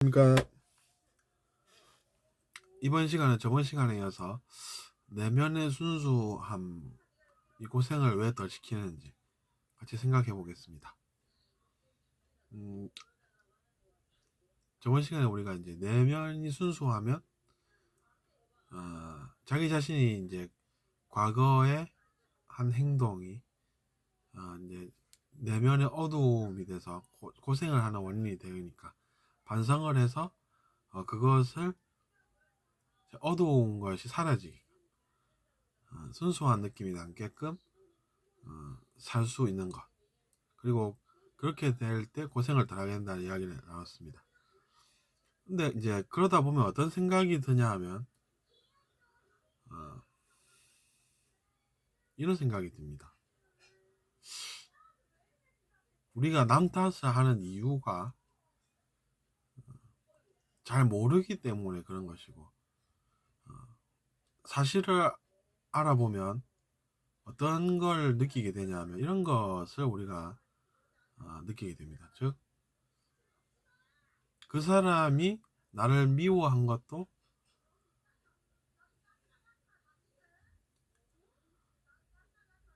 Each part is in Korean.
그러니까 이번 시간은 저번 시간에 이어서 내면의 순수함, 이 고생을 왜 더 시키는지 같이 생각해 보겠습니다. 저번 시간에 우리가 이제 내면이 순수하면 자기 자신이 이제 과거의 한 행동이 이제 내면의 어두움이 돼서 고생을 하는 원인이 되니까 반성을 해서 그것을 어두운 것이 사라지게 순수한 느낌이 남게끔 살 수 있는 것, 그리고 그렇게 될 때 고생을 덜 하게 된다는 이야기를 나눴습니다. 근데 이제 그러다 보면 어떤 생각이 드냐 하면 이런 생각이 듭니다. 우리가 남 탓을 하는 이유가 잘 모르기 때문에 그런 것이고, 사실을 알아보면 어떤 걸 느끼게 되냐면 이런 것을 우리가 느끼게 됩니다. 즉, 그 사람이 나를 미워한 것도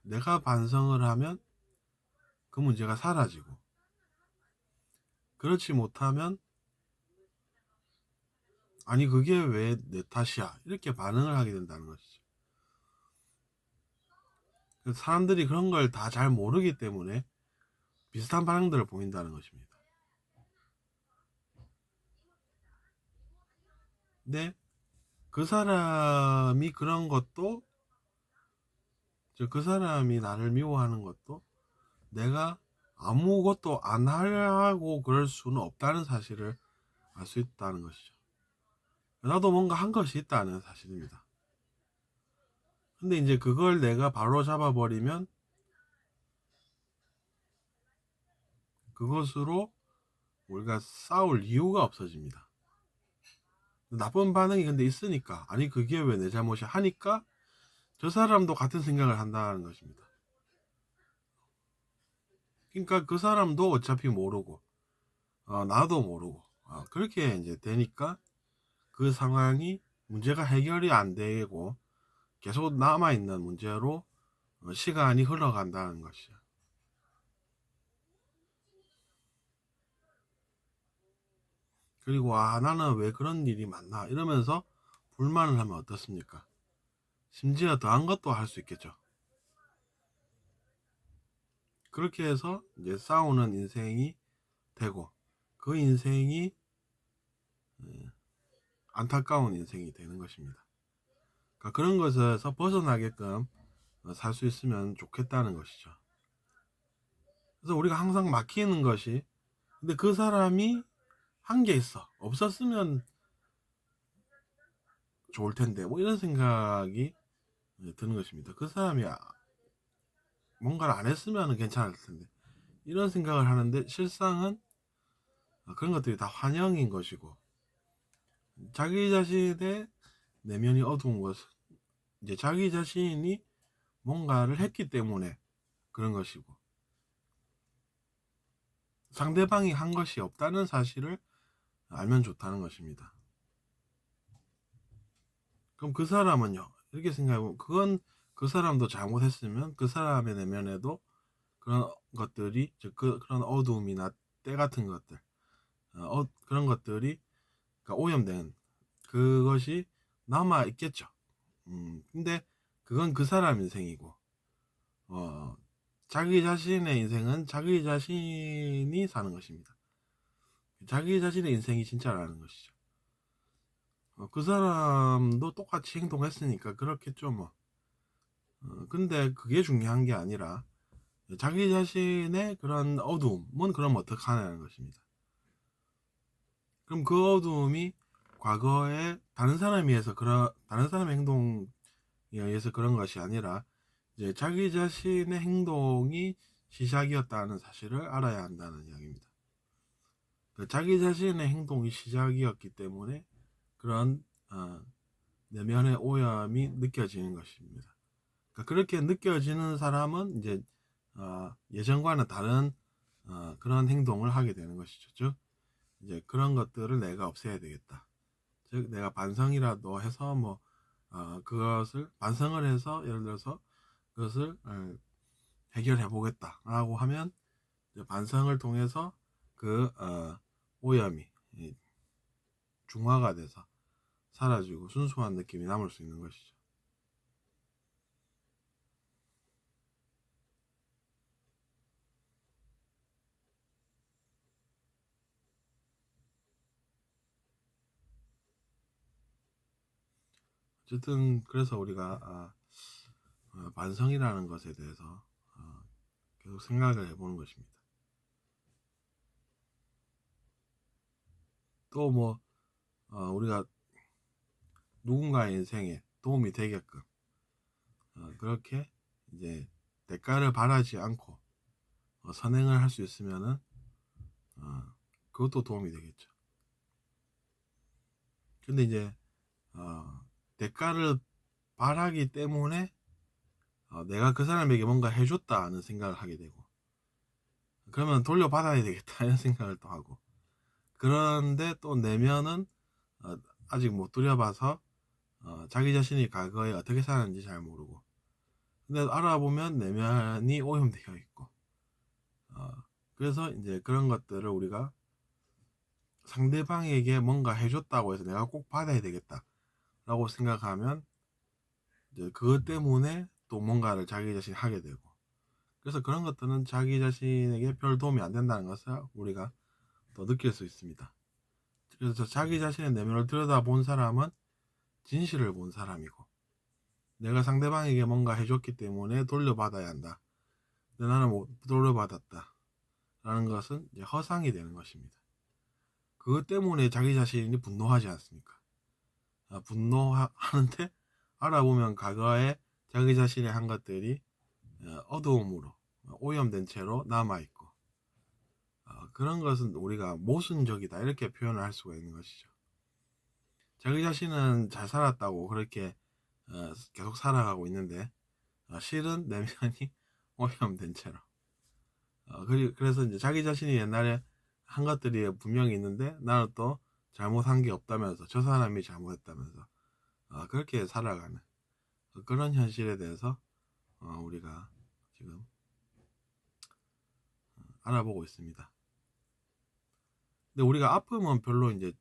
내가 반성을 하면 그 문제가 사라지고, 그렇지 못하면 아니 그게 왜 내 탓이야 이렇게 반응을 하게 된다는 것이죠. 사람들이 그런 걸 다 잘 모르기 때문에 비슷한 반응들을 보인다는 것입니다. 근데 그 사람이 그런 것도, 그 사람이 나를 미워하는 것도 내가 아무것도 안 하려고 그럴 수는 없다는 사실을 알 수 있다는 것이죠. 나도 뭔가 한 것이 있다는 사실입니다. 근데 이제 그걸 내가 바로 잡아버리면 그것으로 우리가 싸울 이유가 없어집니다. 나쁜 반응이 근데 있으니까, 아니 그게 왜 내 잘못이야 하니까 저 사람도 같은 생각을 한다는 것입니다. 그러니까 그 사람도 어차피 모르고 나도 모르고 그렇게 이제 되니까 그 상황이 문제가 해결이 안 되고 계속 남아있는 문제로 시간이 흘러간다는 것이죠. 그리고 나는 왜 그런 일이 많나 이러면서 불만을 하면 어떻습니까? 심지어 더한 것도 할 수 있겠죠. 그렇게 해서 이제 싸우는 인생이 되고, 그 인생이 안타까운 인생이 되는 것입니다. 그러니까 그런 것에서 벗어나게끔 살 수 있으면 좋겠다는 것이죠. 그래서 우리가 항상 막히는 것이, 근데 그 사람이 한 게 있어, 없었으면 좋을 텐데, 뭐 이런 생각이 드는 것입니다. 그 사람이 뭔가를 안 했으면 괜찮을 텐데, 이런 생각을 하는데 실상은 그런 것들이 다 환영인 것이고, 자기 자신의 내면이 어두운 것은 이제 자기 자신이 뭔가를 했기 때문에 그런 것이고, 상대방이 한 것이 없다는 사실을 알면 좋다는 것입니다. 그럼 그 사람은요, 이렇게 생각해보면 그건 그 사람도 잘못했으면 그 사람의 내면에도 그런 것들이, 그런 어두움이나 때 같은 것들, 그런 것들이, 그러니까 오염된 그것이 남아 있겠죠. 근데 그건 그 사람 인생이고, 자기 자신의 인생은 자기 자신이 사는 것입니다. 자기 자신의 인생이 진짜라는 것이죠. 그 사람도 똑같이 행동했으니까 그렇겠죠 뭐. 근데 그게 중요한 게 아니라 자기 자신의 그런 어두움은 그럼 어떡하냐는 것입니다. 그럼 그 어두움이 과거에 다른 사람에 의해서 다른 사람의 행동에 의해서 그런 것이 아니라 이제 자기 자신의 행동이 시작이었다는 사실을 알아야 한다는 이야기입니다. 자기 자신의 행동이 시작이었기 때문에 그런 내면의 오염이 느껴지는 것입니다. 그러니까 그렇게 느껴지는 사람은 이제 예전과는 다른 그런 행동을 하게 되는 것이죠. 즉 이제 그런 것들을 내가 없애야 되겠다. 즉 내가 반성이라도 해서 뭐 그것을 반성을 해서 예를 들어서 그것을 해결해 보겠다라고 하면 이제 반성을 통해서 그 오염이 중화가 돼서 사라지고 순수한 느낌이 남을 수 있는 것이죠. 어쨌든 그래서 우리가 반성이라는 것에 대해서 계속 생각을 해보는 것입니다. 또 뭐 우리가 누군가의 인생에 도움이 되게끔 그렇게 이제 대가를 바라지 않고 선행을 할 수 있으면은 그것도 도움이 되겠죠. 근데 이제 대가를 바라기 때문에 내가 그 사람에게 뭔가 해줬다는 생각을 하게 되고 그러면 돌려받아야 되겠다 이런 생각을 또 하고 그런데 또 내면은 아직 못 돌려봐서 자기 자신이 과거에 어떻게 살았는지 잘 모르고 근데 알아보면 내면이 오염되어 있고 그래서 이제 그런 것들을 우리가 상대방에게 뭔가 해줬다고 해서 내가 꼭 받아야 되겠다 라고 생각하면 이제 그것 때문에 또 뭔가를 자기 자신이 하게 되고 그래서 그런 것들은 자기 자신에게 별 도움이 안 된다는 것을 우리가 또 느낄 수 있습니다. 그래서 자기 자신의 내면을 들여다본 사람은 진실을 본 사람이고 내가 상대방에게 뭔가 해줬기 때문에 돌려받아야 한다. 근데 나는 못 돌려받았다. 라는 것은 이제 허상이 되는 것입니다. 그것 때문에 자기 자신이 분노하지 않습니까? 분노하는데 알아보면 과거에 자기 자신이 한 것들이 어두움으로 오염된 채로 남아있고 그런 것은 우리가 모순적이다 이렇게 표현을 할 수가 있는 것이죠. 자기 자신은 잘 살았다고 그렇게 계속 살아가고 있는데 실은 내면이 오염된 채로 그래서 이제 자기 자신이 옛날에 한 것들이 분명히 있는데 나는 또 잘못한 게 없다면서 저 사람이 잘못했다면서 그렇게 살아가는 그런 현실에 대해서 우리가 지금 알아보고 있습니다. 근데 우리가 아픔은 별로 이제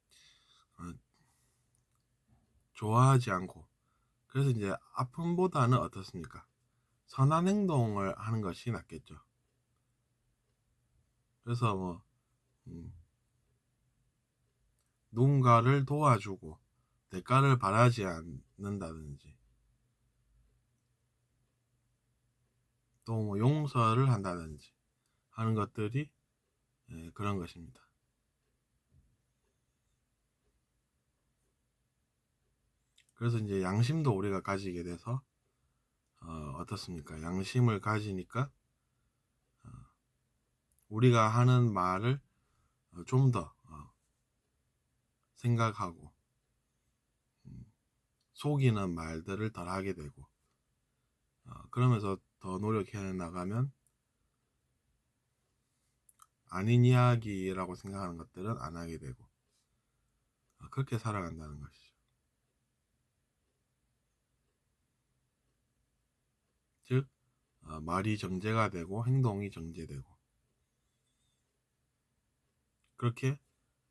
좋아하지 않고 그래서 이제 아픔보다는 어떻습니까? 선한 행동을 하는 것이 낫겠죠. 그래서 뭐 누군가를 도와주고 대가를 바라지 않는다든지 또 뭐 용서를 한다든지 하는 것들이 그런 것입니다. 그래서 이제 양심도 우리가 가지게 돼서 어떻습니까? 양심을 가지니까 우리가 하는 말을 좀 더 생각하고 속이는 말들을 덜 하게 되고 그러면서 더 노력해 나가면 아닌 이야기라고 생각하는 것들은 안 하게 되고 그렇게 살아간다는 것이죠. 즉 말이 정제가 되고 행동이 정제되고 그렇게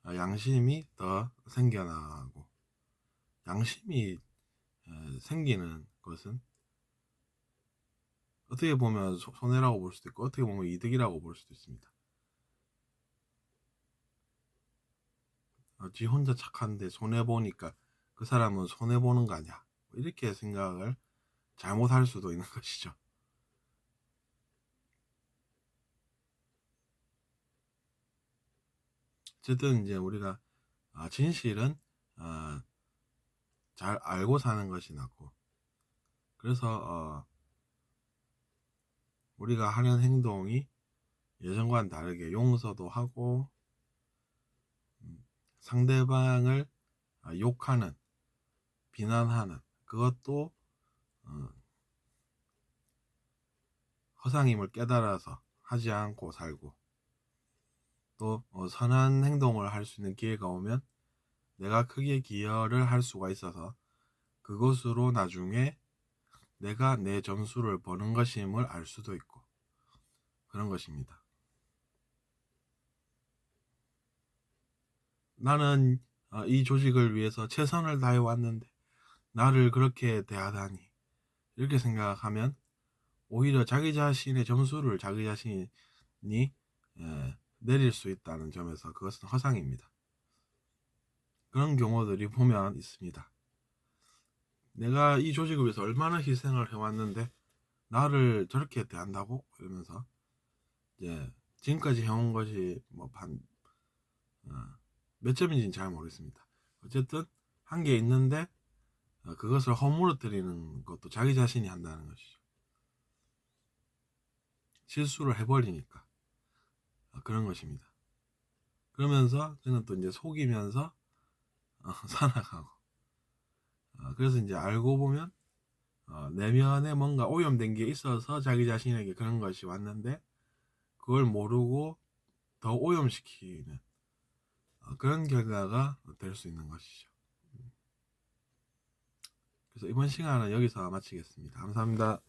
양심이 더 생겨나고 양심이 생기는 것은 어떻게 보면 손해라고 볼 수도 있고 어떻게 보면 이득이라고 볼 수도 있습니다. 지 혼자 착한데 손해보니까 그 사람은 손해보는 거 아니야 이렇게 생각을 잘못할 수도 있는 것이죠. 어쨌든 이제 우리가 진실은 잘 알고 사는 것이 낫고 그래서 우리가 하는 행동이 예전과는 다르게 용서도 하고 상대방을 욕하는 비난하는 그것도 허상임을 깨달아서 하지 않고 살고 또 선한 행동을 할 수 있는 기회가 오면 내가 크게 기여를 할 수가 있어서 그것으로 나중에 내가 내 점수를 버는 것임을 알 수도 있고 그런 것입니다. 나는 이 조직을 위해서 최선을 다해 왔는데 나를 그렇게 대하다니, 이렇게 생각하면 오히려 자기 자신의 점수를 자기 자신이 내릴 수 있다는 점에서 그것은 허상입니다. 그런 경우들이 보면 있습니다. 내가 이 조직을 위해서 얼마나 희생을 해왔는데 나를 저렇게 대한다고? 이러면서 이제 지금까지 해온 것이 몇 점인지는 잘 모르겠습니다. 어쨌든 한 게 있는데 그것을 허물어뜨리는 것도 자기 자신이 한다는 것이죠. 실수를 해버리니까 그런 것입니다. 그러면서 저는 또 이제 속이면서 살아가고, 그래서 이제 알고 보면 내면에 뭔가 오염된 게 있어서 자기 자신에게 그런 것이 왔는데 그걸 모르고 더 오염시키는 그런 결과가 될 수 있는 것이죠. 그래서 이번 시간은 여기서 마치겠습니다. 감사합니다.